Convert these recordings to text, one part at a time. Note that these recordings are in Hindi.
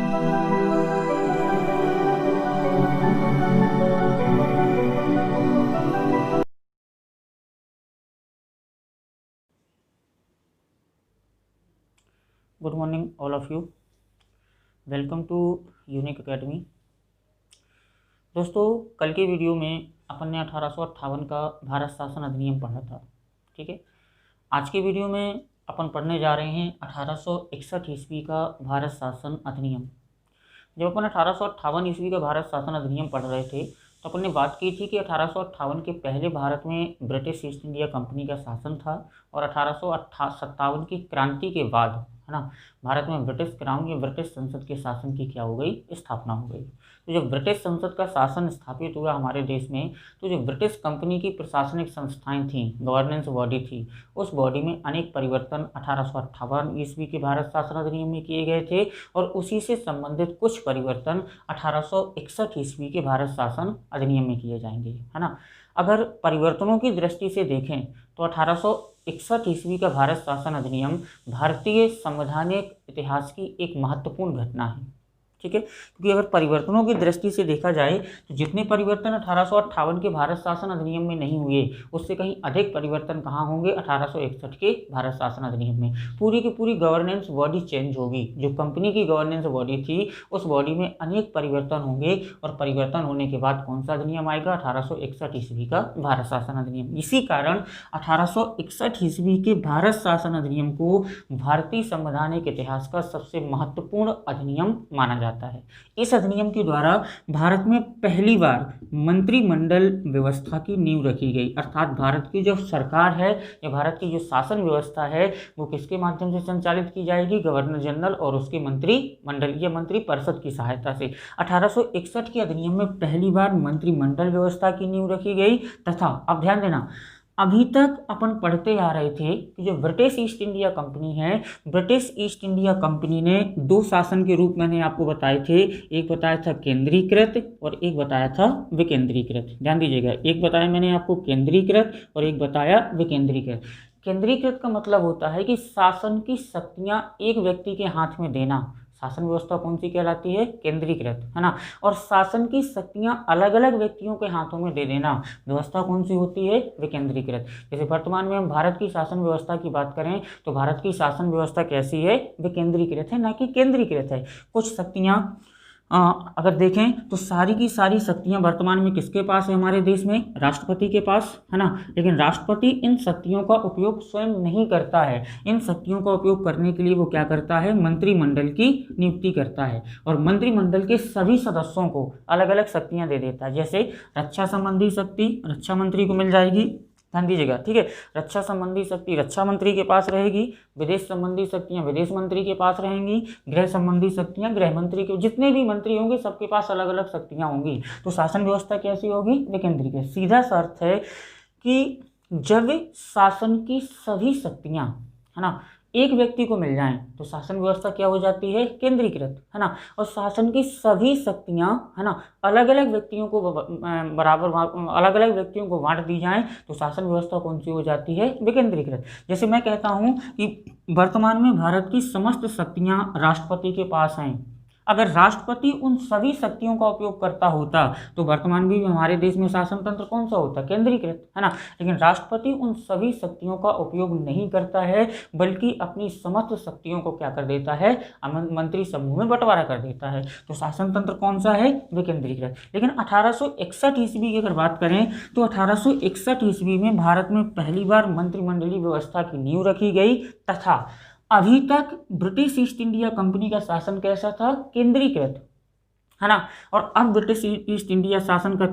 Good morning all of you, welcome to Unique Academy. दोस्तों, कल के वीडियो में अपन ने 1858 का भारत शासन अधिनियम पढ़ा था। ठीक है, आज के वीडियो में अपन पढ़ने जा रहे हैं 1861 ईस्वी का भारत शासन अधिनियम। जब अपन 1858 ईस्वी का भारत शासन अधिनियम पढ़ रहे थे तो अपन ने बात की थी कि 1858 के पहले भारत में ब्रिटिश ईस्ट इंडिया कंपनी का शासन था और 1857 की क्रांति के बाद, है ना, भारत में ब्रिटिश क्राउन या ब्रिटिश संसद के शासन की क्या हो गई, स्थापना हो गई। तो जब ब्रिटिश संसद का शासन स्थापित हुआ हमारे देश में, तो जो ब्रिटिश कंपनी की प्रशासनिक संस्थाएं थीं, गवर्नेंस बॉडी थी, उस बॉडी में अनेक परिवर्तन 1858 ईस्वी के भारत शासन अधिनियम में किए गए थे और उसी से संबंधित कुछ परिवर्तन 1861 ईस्वी के भारत शासन अधिनियम में किए जाएंगे, है ना। अगर परिवर्तनों की दृष्टि से देखें तो 1861 ईस्वी का भारत शासन अधिनियम भारतीय संवैधानिक इतिहास की एक महत्वपूर्ण घटना है। ठीक है, क्योंकि अगर परिवर्तनों की दृष्टि से देखा जाए तो जितने परिवर्तन 1858 के भारत शासन अधिनियम में नहीं हुए, उससे कहीं अधिक परिवर्तन कहाँ होंगे, 1861 के भारत शासन अधिनियम में। पूरी की पूरी गवर्नेंस बॉडी चेंज होगी। जो कंपनी की गवर्नेंस बॉडी थी, उस बॉडी में अनेक परिवर्तन होंगे और परिवर्तन होने के बाद कौन सा अधिनियम आएगा, 1861 ईस्वी का भारत शासन अधिनियम। इसी कारण 1861 ईस्वी के भारत शासन अधिनियम को भारतीय संवैधानिक इतिहास का सबसे महत्वपूर्ण अधिनियम माना जाता है। इस अधिनियम के द्वारा भारत में पहली बार मंत्रिमंडल व्यवस्था की नींव रखी गई, अर्थात भारत की जो सरकार है या भारत की जो शासन व्यवस्था है वो किसके माध्यम से संचालित की जाएगी, गवर्नर जनरल और उसके मंत्रिमंडल या मंत्री परिषद की सहायता से। 1861 के अधिनियम में पहली बार मंत्रिमंडल व्यवस्था की नींव रखी गई तथा, अब ध्यान देना, अभी तक अपन पढ़ते आ रहे थे कि जो ब्रिटिश ईस्ट इंडिया कंपनी है, ब्रिटिश ईस्ट इंडिया कंपनी ने दो शासन के रूप मैंने आपको बताए थे। एक बताया था केंद्रीकृत और एक बताया था विकेंद्रीकृत। ध्यान दीजिएगा, एक बताया मैंने आपको केंद्रीकृत और एक बताया विकेंद्रीकृत। केंद्रीकृत का मतलब होता है कि शासन की शक्तियां एक व्यक्ति के हाथ में देना। शासन व्यवस्था कौन सी कहलाती है, केंद्रीकृत, है ना। और शासन की शक्तियां अलग अलग व्यक्तियों के हाथों में दे देना व्यवस्था कौन सी होती है, विकेंद्रीकृत। जैसे वर्तमान में हम भारत की शासन व्यवस्था की बात करें तो भारत की शासन व्यवस्था कैसी है, विकेंद्रीकृत है, ना कि केंद्रीकृत है। कुछ शक्तियां अगर देखें तो सारी की सारी शक्तियां वर्तमान में किसके पास है, हमारे देश में राष्ट्रपति के पास, है ना। लेकिन राष्ट्रपति इन शक्तियों का उपयोग स्वयं नहीं करता है। इन शक्तियों का उपयोग करने के लिए वो क्या करता है, मंत्रिमंडल की नियुक्ति करता है और मंत्रिमंडल के सभी सदस्यों को अलग अलग शक्तियां दे देता है। जैसे रक्षा संबंधी शक्ति रक्षा मंत्री को मिल जाएगी, ध्यान दीजिएगा, ठीक है। रक्षा संबंधी शक्ति रक्षा मंत्री के पास रहेगी, विदेश संबंधी शक्तियां विदेश मंत्री के पास रहेंगी, गृह संबंधी शक्तियां गृह मंत्री के, जितने भी मंत्री होंगे सबके पास अलग अलग शक्तियां होंगी। तो शासन व्यवस्था कैसी होगी, विकेंद्रीकृत। सीधा सा अर्थ है कि जब शासन की सभी शक्तियां, है ना, एक व्यक्ति को मिल जाएं तो शासन व्यवस्था क्या हो जाती है, केंद्रीकृत, है ना। और शासन की सभी शक्तियां, है ना, अलग अलग व्यक्तियों को बराबर अलग अलग व्यक्तियों को बांट दी जाएं तो शासन व्यवस्था कौन सी हो जाती है, विकेंद्रीकृत। जैसे मैं कहता हूं कि वर्तमान में भारत की समस्त शक्तियां राष्ट्रपति के पास हैं। अगर राष्ट्रपति उन सभी शक्तियों का उपयोग करता होता तो वर्तमान में भी हमारे देश में शासन तंत्र कौन सा होता, केंद्रीकृत, है ना। लेकिन राष्ट्रपति उन सभी शक्तियों का उपयोग नहीं करता है, बल्कि अपनी समस्त शक्तियों को क्या कर देता है, मंत्री समूह में बंटवारा कर देता है। तो शासन तंत्र कौन सा है, विकेंद्रीकृत। लेकिन 1861 ईस्वी की अगर बात करें तो 1861 ईस्वी में भारत में पहली बार मंत्रिमंडलीय व्यवस्था की नींव रखी गई तथा अभी तक ब्रिटिश ईस्ट इंडिया कंपनी का शासन कैसा था, केंद्रीकृत, है ना। और अब ब्रिटिश ईस्ट इंडिया शासन का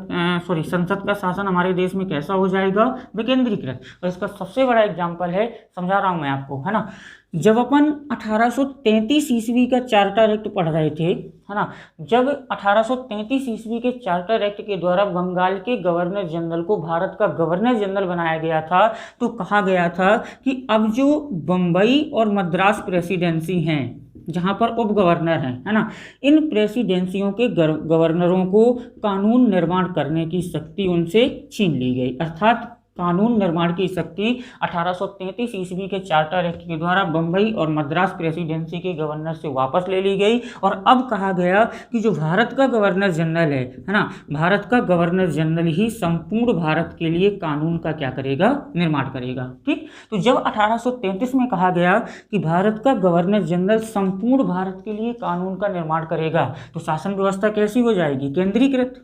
संसद का शासन हमारे देश में कैसा हो जाएगा, विकेंद्रीकृत। और इसका सबसे बड़ा एग्जाम्पल है, समझा रहा हूं मैं आपको, है ना। जब अपन 1833 ईस्वी का चार्टर एक्ट पढ़ रहे थे, है ना, जब 1833 ईस्वी के चार्टर एक्ट के द्वारा बंगाल के गवर्नर जनरल को भारत का गवर्नर जनरल बनाया गया था, तो कहा गया था कि अब जो बम्बई और मद्रास प्रेसिडेंसी हैं, जहां पर उप गवर्नर हैं, है ना, इन प्रेसिडेंसियों के गवर्नरों को कानून निर्माण करने की शक्ति उनसे छीन ली गई। अर्थात कानून निर्माण की शक्ति 1833 ईस्वी के चार्टर एक्ट के द्वारा बम्बई और मद्रास प्रेसिडेंसी के गवर्नर से वापस ले ली गई और अब कहा गया कि जो भारत का गवर्नर जनरल है ना, भारत का गवर्नर जनरल ही संपूर्ण भारत के लिए कानून का क्या करेगा, निर्माण करेगा। ठीक, तो जब 1833 में कहा गया कि भारत का गवर्नर जनरल संपूर्ण भारत के लिए कानून का निर्माण करेगा, तो शासन व्यवस्था कैसी हो जाएगी, केंद्रीकृत।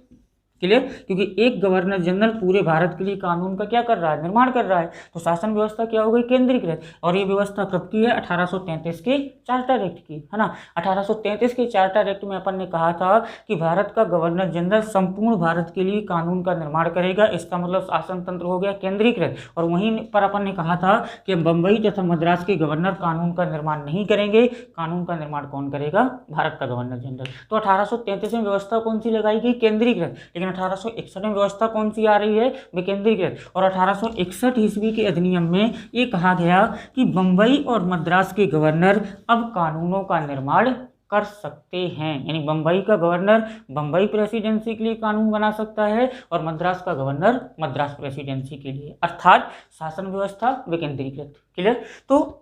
क्लियर, क्योंकि एक गवर्नर जनरल पूरे भारत के लिए कानून का क्या कर रहा है, निर्माण कर रहा है, तो शासन व्यवस्था क्या हो गई, केंद्रीकृत। और ये व्यवस्था कब की है, 1833 के चार्टर एक्ट की, है ना। 1833 के चार्टर एक्ट में अपन ने कहा था कि भारत का गवर्नर जनरल संपूर्ण भारत के लिए कानून का निर्माण करेगा, इसका मतलब शासन तंत्र हो गया केंद्रीकृत। और वहीं पर अपन ने कहा था कि बम्बई तथा मद्रास के गवर्नर कानून का निर्माण नहीं करेंगे, कानून का निर्माण कौन करेगा, भारत का गवर्नर जनरल। तो 1833 में व्यवस्था कौन सी लगाई गई, केंद्रीकृत। लेकिन 1861 में व्यवस्था कौन सी आ रही है, विकेंद्रीकृत। और 1861 ईस्वी के अधिनियम में ये कहा गया कि बंबई और मद्रास के गवर्नर अब कानूनों का निर्माण कर सकते हैं, यानी बंबई का गवर्नर बंबई प्रेसिडेंसी के लिए कानून बना सकता है और मद्रास का गवर्नर मद्रास प्रेसिडेंसी के लिए, अर्थात शासन व्यवस्था विकेंद्रीकृत। क्लियर। तो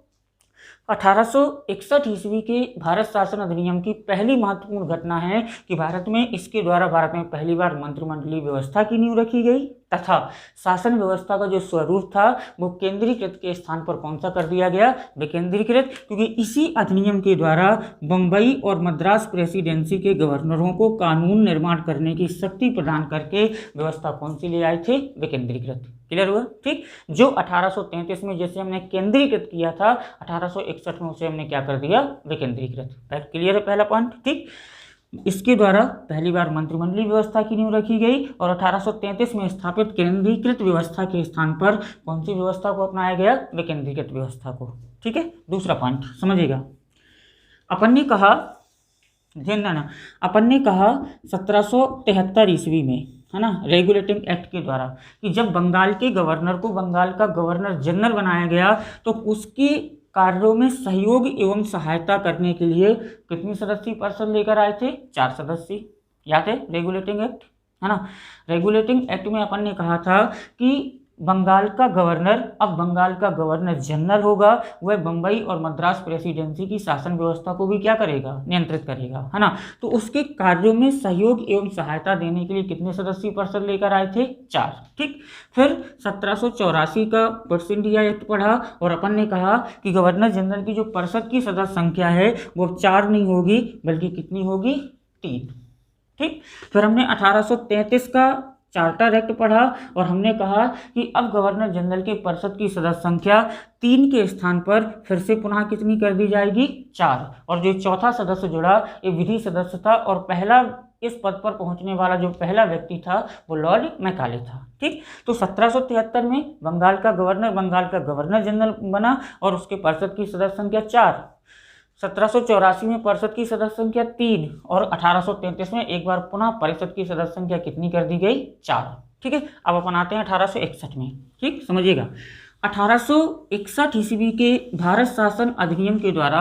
1861 ईस्वी के भारत शासन अधिनियम की पहली महत्वपूर्ण घटना है कि भारत में इसके द्वारा भारत में पहली बार मंत्रिमंडलीय व्यवस्था की नींव रखी गई तथा शासन व्यवस्था का जो स्वरूप था वो केंद्रीकृत के स्थान पर कौन सा कर दिया गया, विकेंद्रीकृत। क्योंकि इसी अधिनियम के द्वारा बंबई और मद्रास प्रेसिडेंसी के गवर्नरों को कानून निर्माण करने की शक्ति प्रदान करके व्यवस्था कौन सी ले आए थे, विकेंद्रीकृत। क्लियर हुआ। ठीक, जो 1833 में जैसे हमने केंद्रीकृत किया था, 1861 में उसे हमने क्या कर दिया, विकेंद्रीकृत। क्लियर है पहला पॉइंट। ठीक, इसके द्वारा पहली बार मंत्रिमंडलीय व्यवस्था की नींव रखी गई और 1833 में स्थापित केंद्रीकृत व्यवस्था के स्थान पर कौन सी व्यवस्था को अपनाया गया, विकेंद्रीकृत व्यवस्था को। ठीक है, दूसरा पॉइंट समझिएगा। अपन ने कहा, ध्यान देना, अपन ने कहा 1773 ईस्वी में, है ना, रेगुलेटिंग एक्ट के द्वारा कि जब बंगाल के गवर्नर को बंगाल का गवर्नर जनरल बनाया गया तो उसके कार्यों में सहयोग एवं सहायता करने के लिए कितनी सदस्यीय परिषद लेकर आए थे, 4 सदस्य। याद है रेगुलेटिंग एक्ट, है ना। रेगुलेटिंग एक्ट में अपन ने कहा था कि बंगाल का गवर्नर, अब बंगाल का गवर्नर जनरल होगा, वह बंबई और मद्रास प्रेसिडेंसी की शासन व्यवस्था को भी क्या करेगा, नियंत्रित करेगा, है ना। तो उसके कार्यों में सहयोग एवं सहायता देने के लिए कितने सदस्यीय परिषद लेकर आए थे, 4। ठीक, फिर 1784 का ब्रिटिश इंडिया एक्ट पढ़ा और अपन ने कहा कि गवर्नर जनरल की जो परिषद की सदस्य संख्या है वो 4 नहीं होगी बल्कि कितनी होगी, 3। ठीक, फिर हमने 1833 का चार्टर एक्ट पढ़ा और हमने कहा कि अब गवर्नर जनरल के परिषद की सदस्य संख्या 3 के स्थान पर फिर से पुनः कितनी कर दी जाएगी, 4। और जो चौथा सदस्य जुड़ा ये विधि सदस्य था और पहला इस पद पर पहुंचने वाला जो पहला व्यक्ति था वो लॉर्ड मैकाले था। ठीक, तो 1773 में बंगाल का गवर्नर जनरल बना और उसके परिषद की सदस्य संख्या 4। 1784 में परिषद की सदस्य संख्या 3 और 1833 में एक बार पुनः परिषद की सदस्य संख्या कितनी कर दी गई, 4। ठीक है, अब अपन आते हैं 1861 में। ठीक, समझिएगा। 1861 ईस्वी के भारत शासन अधिनियम के द्वारा,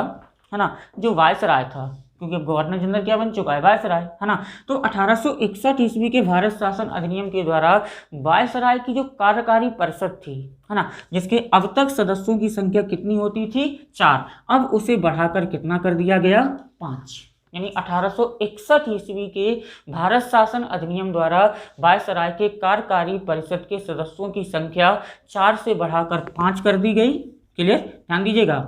है ना, जो वायसराय था, क्योंकि अब गवर्नर जनरल क्या बन चुका है, वायसराय, है ना। तो 1861 ईस्वी के भारत शासन अधिनियम के द्वारा वायसराय की जो कार्यकारी परिषद थी, है ना, जिसके अब तक सदस्यों की संख्या कितनी होती थी, 4, अब उसे बढ़ाकर कितना कर दिया गया, 5। यानी 1861 ईस्वी के भारत शासन अधिनियम द्वारा वायसराय के कार्यकारी परिषद के सदस्यों की संख्या 4 से बढ़ाकर 5 कर दी गई। क्लियर, ध्यान दीजिएगा।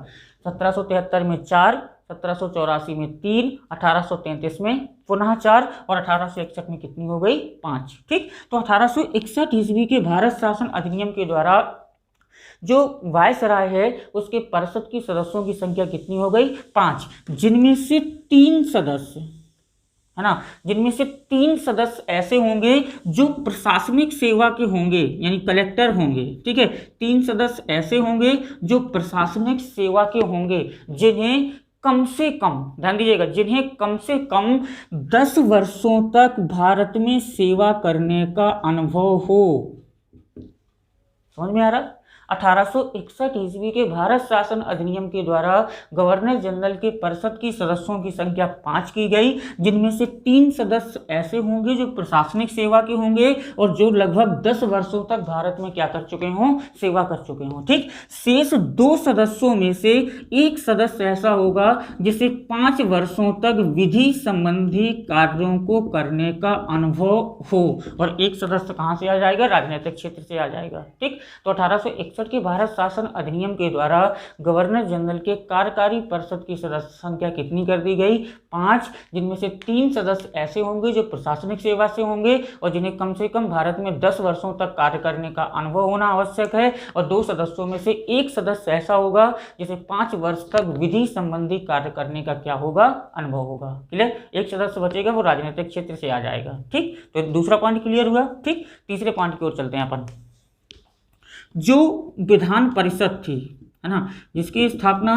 1773 में 4, 1784 में 3, 1833 में पुनः 4 और 1861 में कितनी हो गई, 5। ठीक, तो 1861 ईस्वी के भारत शासन अधिनियम के द्वारा जो वायसराय है उसके परिषद की सदस्यों की संख्या कितनी हो गई, 5, जिनमें से 3 सदस्य, है ना, जिनमें से 3 सदस्य ऐसे होंगे जो प्रशासनिक सेवा के होंगे, यानी कलेक्टर होंगे। ठीक है, 3 सदस्य ऐसे होंगे जो प्रशासनिक सेवा के होंगे, जिन्हें कम से कम, ध्यान दीजिएगा, जिन्हें कम से कम 10 वर्षों तक भारत में सेवा करने का अनुभव हो। समझ में आ रहा। 1861 ईस्वी के भारत शासन अधिनियम के द्वारा गवर्नर जनरल के परिषद की सदस्यों की संख्या 5 की गई, जिनमें से 3 सदस्य ऐसे होंगे जो प्रशासनिक सेवा के होंगे और जो लगभग 10 वर्षों तक भारत में क्या कर चुके हों, सेवा कर चुके हों। ठीक, शेष 2 सदस्यों में से एक सदस्य ऐसा होगा जिसे 5 वर्षों तक विधि संबंधी कार्यों को करने का अनुभव हो, और एक सदस्य कहां से आ जाएगा, राजनीतिक क्षेत्र से आ जाएगा। ठीक, तो 1861 के भारत शासन अधिनियम के द्वारा गवर्नर जनरल के कार्यकारी परिषद की सदस्य संख्या कितनी कर दी गई, 5, जिनमें से 3 सदस्य ऐसे होंगे जो प्रशासनिक सेवा से होंगे और जिन्हें कम से कम भारत में 10 वर्षों तक कार्य करने का अनुभव होना आवश्यक है, और 2 सदस्यों में से एक सदस्य ऐसा होगा जिसे 5 वर्ष तक विधि संबंधी कार्य करने का क्या होगा, अनुभव होगा। क्लियर, एक सदस्य बचेगा वो राजनीतिक क्षेत्र से आ जाएगा। ठीक, तो दूसरा पॉइंट क्लियर हुआ। ठीक, तीसरे पॉइंट की ओर चलते हैं अपन। जो विधान परिषद थी, है ना, जिसकी स्थापना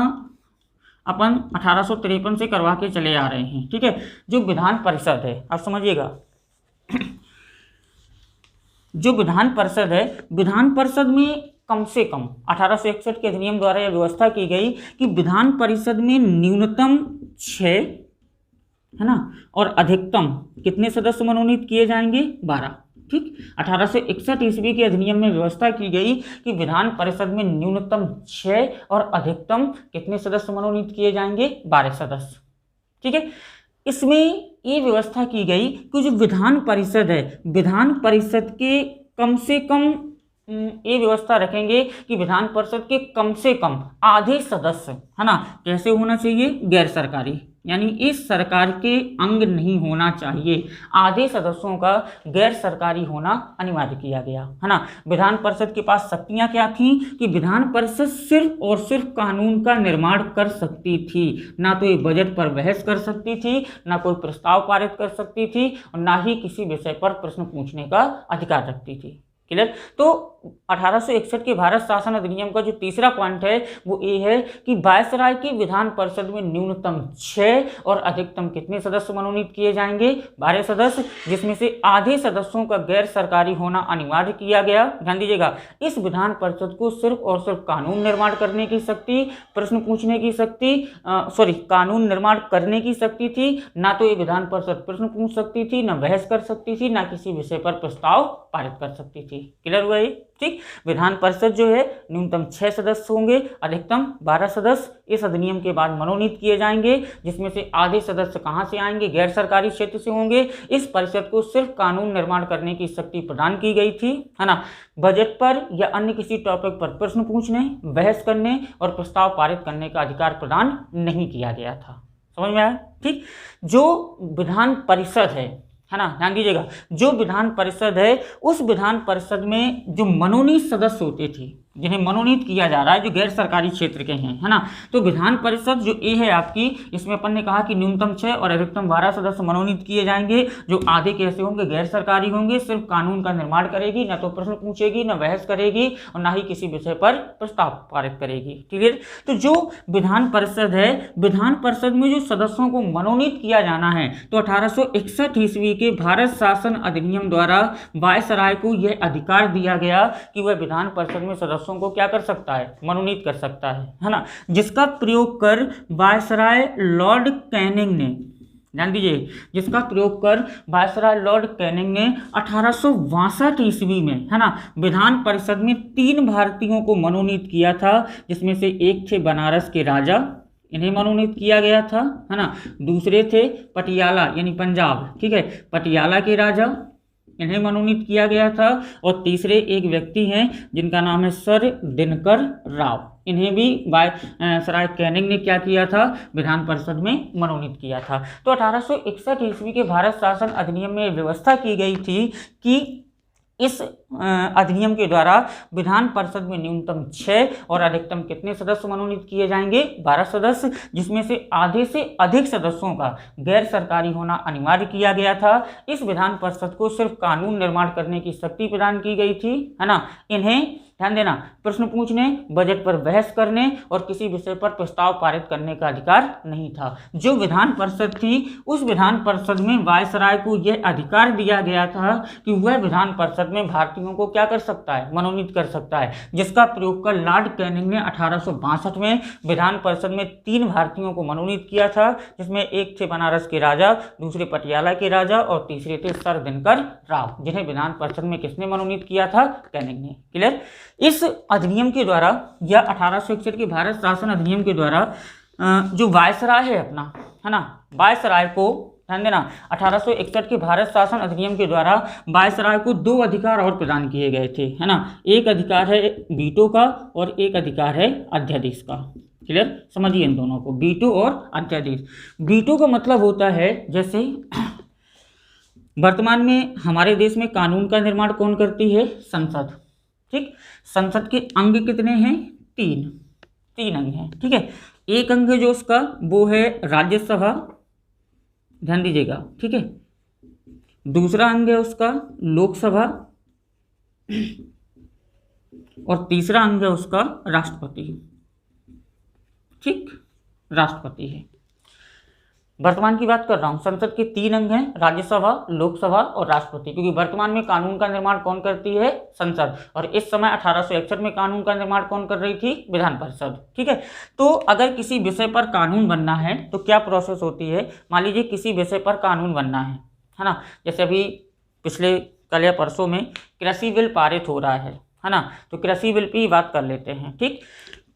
अपन 1853 से करवा के चले आ रहे हैं। ठीक है, जो विधान परिषद है, आप समझिएगा, जो विधान परिषद है, विधान परिषद में कम से कम 1861 के अधिनियम द्वारा यह व्यवस्था की गई कि विधान परिषद में न्यूनतम 6, है ना, और अधिकतम कितने सदस्य मनोनीत किए जाएंगे, 12। ठीक, 1861 ईस्वी के अधिनियम में व्यवस्था की गई कि विधान परिषद में न्यूनतम 6 और अधिकतम कितने सदस्य मनोनीत किए जाएंगे, 12 सदस्य। ठीक है, इसमें ये व्यवस्था की गई कि जो विधान परिषद है, विधान परिषद के कम से कम ये व्यवस्था रखेंगे कि विधान परिषद के कम से कम आधे सदस्य, है ना, कैसे होना चाहिए, गैर सरकारी, यानी इस सरकार के अंग नहीं होना चाहिए। आधे सदस्यों का गैर सरकारी होना अनिवार्य किया गया, है ना। विधान परिषद के पास शक्तियां क्या थीं कि विधान परिषद सिर्फ और सिर्फ कानून का निर्माण कर सकती थी, ना तो ये बजट पर बहस कर सकती थी, ना कोई प्रस्ताव पारित कर सकती थी, और ना ही किसी विषय पर प्रश्न पूछने का अधिकार रखती थी। क्लियर, तो 1861 के भारत शासन अधिनियम का जो तीसरा पॉइंट है वो ये है कि वायसराय की विधान परिषद में न्यूनतम 6 और अधिकतम कितने सदस्य मनोनीत किए जाएंगे, 12 सदस्य, जिसमें से आधे सदस्यों का गैर सरकारी होना अनिवार्य किया गया। ध्यान दीजिएगा, इस विधान परिषद को सिर्फ और सिर्फ कानून निर्माण करने की शक्ति, प्रश्न पूछने की शक्ति, कानून निर्माण करने की शक्ति थी, ना तो ये विधान परिषद प्रश्न पूछ सकती थी, ना बहस कर सकती थी, ना किसी विषय पर प्रस्ताव पारित कर सकती थी। क्लियर हुआ ये। ठीक, विधान परिषद जो है न्यूनतम 6 सदस्य होंगे, अधिकतम 12 सदस्य इस अधिनियम के बाद मनोनीत किए जाएंगे, जिसमें से आधे सदस्य कहां से आएंगे, गैर सरकारी क्षेत्र से होंगे। इस परिषद को सिर्फ कानून निर्माण करने की शक्ति प्रदान की गई थी, है ना। बजट पर या अन्य किसी टॉपिक पर प्रश्न पूछने, बहस करने और प्रस्ताव पारित करने का अधिकार प्रदान नहीं किया गया था। समझ में आया। ठीक, जो विधान परिषद है ना, ध्यान दीजिएगा, जो विधान परिषद है उस विधान परिषद में जो मनोनीत सदस्य होते थे, जिन्हें मनोनीत किया जा रहा है, जो गैर सरकारी क्षेत्र के हैं, है ना, तो विधान परिषद जो ए है आपकी, इसमें अपन ने कहा कि न्यूनतम 6 और अधिकतम 12 सदस्य मनोनीत किए जाएंगे, जो आधे कैसे होंगे, गैर सरकारी होंगे, सिर्फ कानून का निर्माण करेगी, ना तो प्रश्न पूछेगी, ना बहस करेगी और ना ही किसी विषय पर प्रस्ताव पारित करेगी। क्लियर, तो जो विधान परिषद है, विधान परिषद में जो सदस्यों को मनोनीत किया जाना है, तो 1861 ईस्वी के भारत शासन अधिनियम द्वारा वायसराय को यह अधिकार दिया गया कि वह विधान परिषद में सदस्यों को क्या कर सकता है, मनोनीत कर सकता है ना, जिसका प्रयोग कर वायसराय लॉर्ड कैनिंग ने, ध्यान दीजिए, जिसका प्रयोग कर वायसराय लॉर्ड कैनिंग ने 1862 ईस्वी में, है ना, विधान परिषद में 3 भारतीयों को मनोनीत किया था, जिसमें से एक थे बनारस के राजा, इन्हें मनोनीत किया गया था, है ना। दूसरे थे पटियाला यानी पंजाब, ठीक है, पटियाला के राजा, इन्हें मनोनीत किया गया था। और तीसरे एक व्यक्ति हैं जिनका नाम है सर दिनकर राव, इन्हें भी वायसराय कैनिंग ने क्या किया था, विधान परिषद में मनोनीत किया था। तो 1861 ईस्वी के भारत शासन अधिनियम में व्यवस्था की गई थी कि इस अधिनियम के द्वारा विधान परिषद में न्यूनतम 6 और अधिकतम कितने सदस्य मनोनीत किए जाएंगे, 12 सदस्य, जिसमें से आधे से अधिक सदस्यों का गैर सरकारी होना अनिवार्य किया गया था। इस विधान परिषद को सिर्फ कानून निर्माण करने की शक्ति प्रदान की गई थी, है ना। इन्हें ध्यान देना, प्रश्न पूछने, बजट पर बहस करने और किसी विषय पर प्रस्ताव पारित करने का अधिकार नहीं था। जो विधान परिषद थी उस विधान परिषद में वायसराय को यह अधिकार दिया गया था कि वह विधान परिषद में भारतीयों को क्या कर सकता है, मनोनीत कर सकता है, जिसका प्रयोग कर लॉर्ड कैनिंग ने 1862 में विधान परिषद में 3 भारतीयों को मनोनीत किया था, जिसमें एक थे बनारस के राजा, दूसरे पटियाला के राजा और तीसरे थे सर दिनकर राव, जिन्हें विधान परिषद में किसने मनोनीत किया था, कैनिंग ने। क्लियर। इस अधिनियम के द्वारा या 1861 के भारत शासन अधिनियम के द्वारा जो वायसराय है अपना, है ना, वायसराय को ध्यान देना, 1861 के भारत शासन अधिनियम के द्वारा वायसराय को 2 अधिकार और प्रदान किए गए थे, है ना। एक अधिकार है वीटो का और एक अधिकार है अध्यादेश का। क्लियर, समझिए इन दोनों को, वीटो और अध्यादेश। वीटो का मतलब होता है जैसे वर्तमान में हमारे देश में कानून का निर्माण कौन करती है, संसद। ठीक, संसद के अंग कितने हैं, 3 अंग हैं। ठीक है, एक अंग जो उसका वो है राज्यसभा, ध्यान दीजिएगा। ठीक है, दूसरा अंग है उसका लोकसभा और तीसरा अंग है उसका राष्ट्रपति। ठीक, राष्ट्रपति है। वर्तमान की बात कर रहा हूं, संसद के 3 अंग हैं, राज्यसभा, लोकसभा और राष्ट्रपति, क्योंकि वर्तमान में कानून का निर्माण कौन करती है, संसद, और इस समय 1861 में कानून का निर्माण कौन कर रही थी, विधान परिषद। ठीक है, तो अगर किसी विषय पर कानून बनना है तो क्या प्रोसेस होती है, मान लीजिए किसी विषय पर कानून बनना है ना, जैसे अभी पिछले कल या परसों में कृषि बिल पारित हो रहा है ना, तो कृषि बिल की बात कर लेते हैं। ठीक,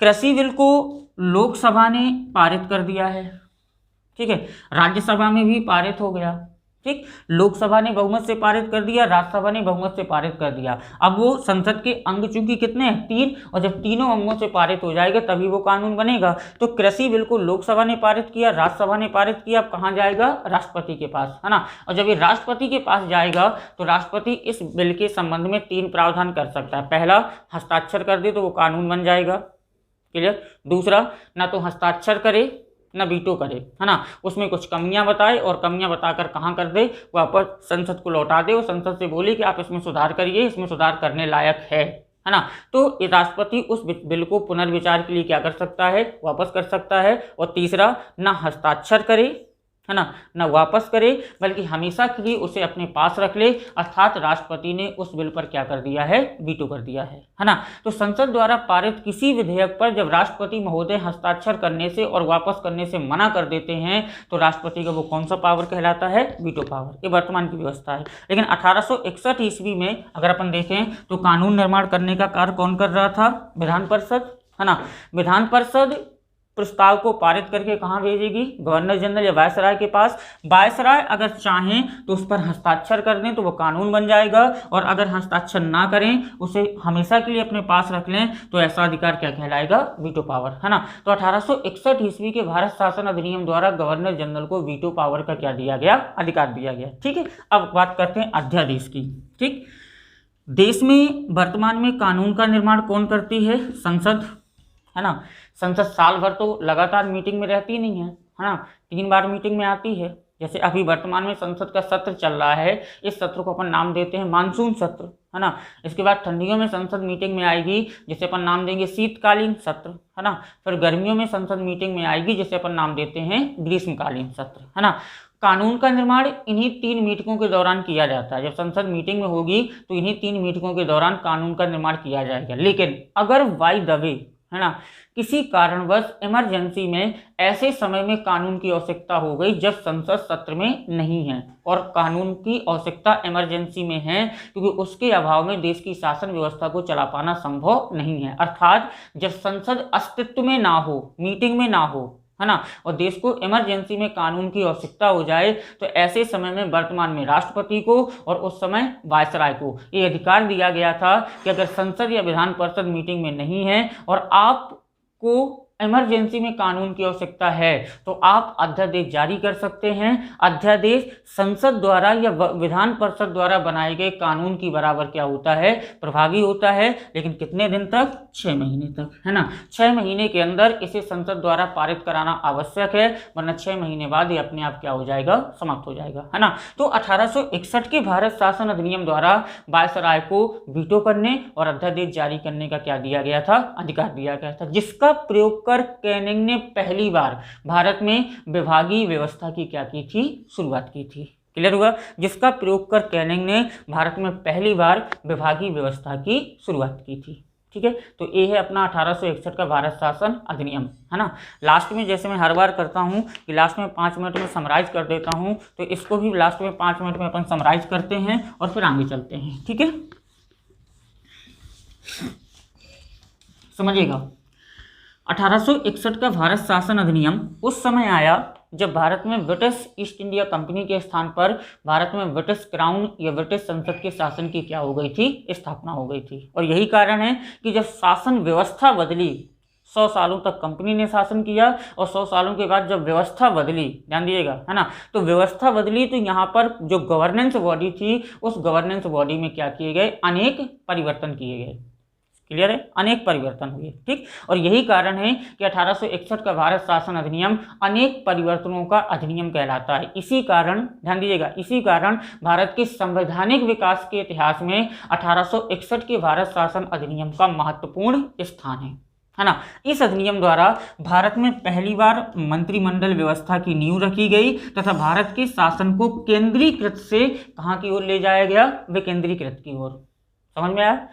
कृषि बिल को लोकसभा ने पारित कर दिया है। ठीक है, राज्यसभा में भी पारित हो गया। ठीक, लोकसभा ने बहुमत से पारित कर दिया, राज्यसभा ने बहुमत से पारित कर दिया। अब वो संसद के अंग चूंकि कितने हैं, 3, और जब तीनों अंगों से पारित हो जाएगा तभी वो कानून बनेगा। तो कृषि बिल को लोकसभा ने पारित किया, राज्यसभा ने पारित किया, अब कहाँ जाएगा, राष्ट्रपति के पास, है ना। और जब ये राष्ट्रपति के पास जाएगा तो राष्ट्रपति इस बिल के संबंध में 3 प्रावधान कर सकता है। पहला, हस्ताक्षर कर दे तो वो कानून बन जाएगा। क्लियर। दूसरा, ना तो हस्ताक्षर करे ना वीटो करे, है ना, उसमें कुछ कमियां बताए और कमियां बताकर कहाँ कर दे, वापस संसद को लौटा दे और संसद से बोले कि आप इसमें सुधार करिए, इसमें सुधार करने लायक है ना। तो राष्ट्रपति उस बिल को पुनर्विचार के लिए क्या कर सकता है, वापस कर सकता है। और तीसरा, ना हस्ताक्षर करे, है ना, ना वापस करे, बल्कि हमेशा के लिए उसे अपने पास रख ले, अर्थात राष्ट्रपति ने उस बिल पर क्या कर दिया है, वीटो कर दिया है ना। तो संसद द्वारा पारित किसी विधेयक पर जब राष्ट्रपति महोदय हस्ताक्षर करने से और वापस करने से मना कर देते हैं तो राष्ट्रपति का वो कौन सा पावर कहलाता है, वीटो पावर। ये वर्तमान की व्यवस्था है। लेकिन 1861 ईस्वी में अगर अपन देखें तो कानून निर्माण करने का कार्य कौन कर रहा था, विधान परिषद, है ना। विधान परिषद प्रस्ताव को पारित करके कहाँ भेजेगी, गवर्नर जनरल या वायसराय के पास। वायसराय अगर चाहें तो उस पर हस्ताक्षर कर दें तो वो कानून बन जाएगा, और अगर हस्ताक्षर ना करें, उसे हमेशा के लिए अपने पास रख लें, तो ऐसा अधिकार क्या कहलाएगा, वीटो पावर, है ना। तो 1861 ईस्वी के भारत शासन अधिनियम द्वारा गवर्नर जनरल को वीटो पावर का क्या दिया गया, अधिकार दिया गया। ठीक है, अब बात करते हैं अध्यादेश की। ठीक, देश में वर्तमान में कानून का निर्माण कौन करती है, संसद, है ना। संसद साल भर तो लगातार मीटिंग में रहती नहीं है ना, 3 बार मीटिंग में आती है। जैसे अभी वर्तमान में संसद का सत्र चल रहा है, इस सत्र को अपन नाम देते हैं मानसून सत्र, है ना। इसके बाद ठंडियों में संसद मीटिंग में आएगी जिसे अपन नाम देंगे शीतकालीन सत्र, है ना। फिर गर्मियों में संसद मीटिंग में आएगी जिसे अपन नाम देते हैं ग्रीष्मकालीन सत्र, है ना। कानून का निर्माण इन्हीं 3 मीटिंगों के दौरान किया जाता है। जब संसद मीटिंग में होगी तो इन्हीं 3 मीटिंगों के दौरान कानून का निर्माण किया जाएगा। लेकिन अगर बाय द वे, है ना, किसी कारणवश इमरजेंसी में ऐसे समय में कानून की आवश्यकता हो गई जब संसद सत्र में नहीं है, और कानून की आवश्यकता इमरजेंसी में है क्योंकि उसके अभाव में देश की शासन व्यवस्था को चला पाना संभव नहीं है, अर्थात जब संसद अस्तित्व में ना हो, मीटिंग में ना हो, है ना, और देश को इमरजेंसी में कानून की आवश्यकता हो जाए, तो ऐसे समय में वर्तमान में राष्ट्रपति को और उस समय वायसराय को ये अधिकार दिया गया था कि अगर संसद या विधान परिषद मीटिंग में नहीं है और आपको इमरजेंसी में कानून की आवश्यकता है तो आप अध्यादेश जारी कर सकते हैं। अध्यादेश संसद द्वारा या विधान परिषद द्वारा बनाए गए कानून की बराबर क्या होता है, प्रभावी होता है, लेकिन कितने दिन तक, 6 महीने तक, है ना। 6 महीने के अंदर इसे संसद द्वारा पारित कराना आवश्यक है, वरना 6 महीने बाद ये अपने आप क्या हो जाएगा, समाप्त हो जाएगा, है ना। तो 1861 के भारत शासन अधिनियम द्वारा वायसराय को वीटो करने और अध्यादेश जारी करने का क्या दिया गया था, अधिकार दिया गया था, जिसका प्रयोग कर कैनिंग ने पहली बार भारत में विभागीय व्यवस्था की क्या की थी, शुरुआत की थी। क्लियर हुआ। जिसका प्रयोग कर कैनिंग ने भारत में पहली बार विभागीय व्यवस्था की शुरुआत की थी। ठीक है, तो ये है अपना 1861 का भारत शासन अधिनियम, है ना। लास्ट में जैसे मैं हर बार करता हूँ कि लास्ट में 5 मिनट में समराइज कर देता हूँ, तो इसको भी लास्ट में 5 मिनट में अपन समराइज करते हैं और फिर आगे चलते हैं। ठीक है, समझिएगा। 1861 का भारत शासन अधिनियम उस समय आया जब भारत में ब्रिटिश ईस्ट इंडिया कंपनी के स्थान पर भारत में ब्रिटिश क्राउन या ब्रिटिश संसद के शासन की क्या हो गई थी, स्थापना हो गई थी। और यही कारण है कि जब शासन व्यवस्था बदली, 100 सालों तक कंपनी ने शासन किया और 100 सालों के बाद जब व्यवस्था बदली, ध्यान दीजिएगा, है ना, तो व्यवस्था बदली तो यहाँ पर जो गवर्नेंस बॉडी थी उस गवर्नेंस बॉडी में क्या किए गए, अनेक परिवर्तन किए गए। क्लियर है, अनेक परिवर्तन हुए। ठीक, और यही कारण है कि 1861 का भारत शासन अधिनियम अनेक परिवर्तनों का अधिनियम कहलाता है। इसी कारण, ध्यान दीजिएगा, इसी कारण भारत के संवैधानिक विकास के इतिहास में 1861 के भारत शासन अधिनियम का महत्वपूर्ण स्थान है ना। इस अधिनियम द्वारा भारत में पहली बार मंत्रिमंडल व्यवस्था की नींव रखी गई तथा भारत के शासन को केंद्रीकृत से कहाँ की ओर ले जाया गया, विकेंद्रीकृत की ओर। समझ में आया।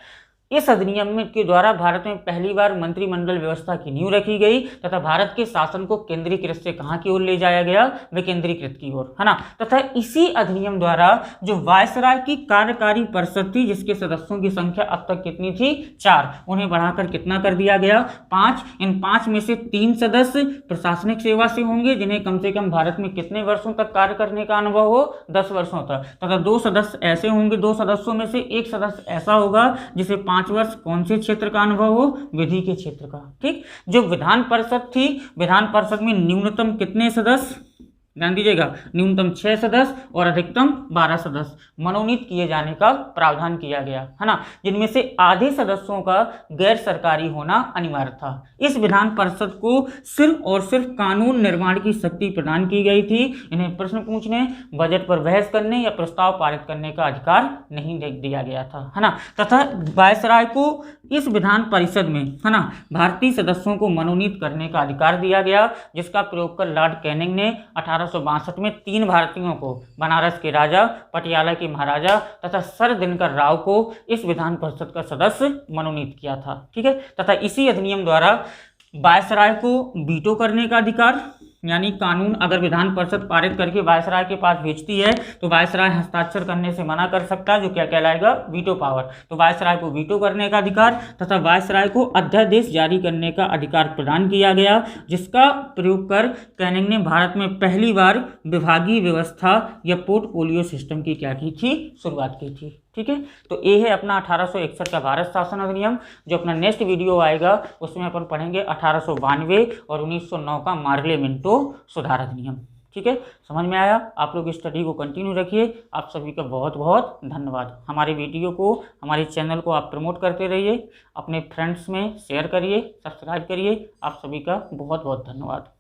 इस अधिनियम के द्वारा भारत में पहली बार मंत्रिमंडल व्यवस्था की नींव रखी गई तथा भारत के शासन को केंद्रीकृत से कहां की ओर ले जाया गया, विकेंद्रीकृत की ओर, है ना। तथा इसी अधिनियम द्वारा जो वायसराय की कार्यकारी परिषद थी, जिसके सदस्यों की संख्या अब तक कितनी थी, 4, उन्हें बढ़ाकर कितना कर दिया गया, 5। इन 5 में से 3 सदस्य प्रशासनिक सेवा से होंगे, जिन्हें कम से कम भारत में कितने वर्षों तक कार्य करने का अनुभव हो, 10 वर्षों तक। तथा 2 सदस्य ऐसे होंगे, 2 सदस्यों में से एक सदस्य ऐसा होगा जिसे 5 वर्ष कौन से क्षेत्र का अनुभव हो, विधि के क्षेत्र का। ठीक, जो विधान परिषद थी, विधान परिषद में न्यूनतम कितने सदस्य, ध्यान दीजिएगा, न्यूनतम 6 सदस्य और अधिकतम 12 सदस्य मनोनीत किए जाने का प्रावधान किया गया, है ना, जिनमें से आधे सदस्यों का गैर सरकारी होना अनिवार्य था। इस विधान परिषद को सिर्फ और सिर्फ कानून निर्माण की शक्ति प्रदान की गई थी। इन्हें प्रश्न पूछने, बजट पर बहस करने या प्रस्ताव पारित करने का अधिकार नहीं दिया गया था, है ना। तथा वायसराय को इस विधान परिषद में, है ना, भारतीय सदस्यों को मनोनीत करने का अधिकार दिया गया, जिसका प्रयोग कर लॉर्ड कैनिंग ने 1862 में 3 भारतीयों को, बनारस के राजा, पटियाला के महाराजा तथा सर दिनकर राव को इस विधान परिषद का सदस्य मनोनीत किया था। ठीक है, तथा इसी अधिनियम द्वारा वायसराय को वीटो करने का अधिकार, यानी कानून अगर विधान परिषद पारित करके वायसराय के पास भेजती है तो वायसराय हस्ताक्षर करने से मना कर सकता है, जो क्या कहलाएगा, वीटो पावर। तो वायसराय को वीटो करने का अधिकार तथा वायसराय को अध्यादेश जारी करने का अधिकार प्रदान किया गया, जिसका प्रयोग कर कैनिंग ने भारत में पहली बार विभागीय व्यवस्था या पोर्टफोलियो सिस्टम की क्या की थी, शुरुआत की थी। ठीक है, तो ये है अपना 1861 का भारत शासन अधिनियम। जो अपना नेक्स्ट वीडियो आएगा उसमें अपन पढ़ेंगे 1892 और 1909 का मार्ले मिंटो सुधार अधिनियम। ठीक है, समझ में आया। आप लोग स्टडी को कंटिन्यू रखिए। आप सभी का बहुत बहुत धन्यवाद। हमारे वीडियो को, हमारे चैनल को आप प्रमोट करते रहिए, अपने फ्रेंड्स में शेयर करिए, सब्सक्राइब करिए। आप सभी का बहुत बहुत धन्यवाद।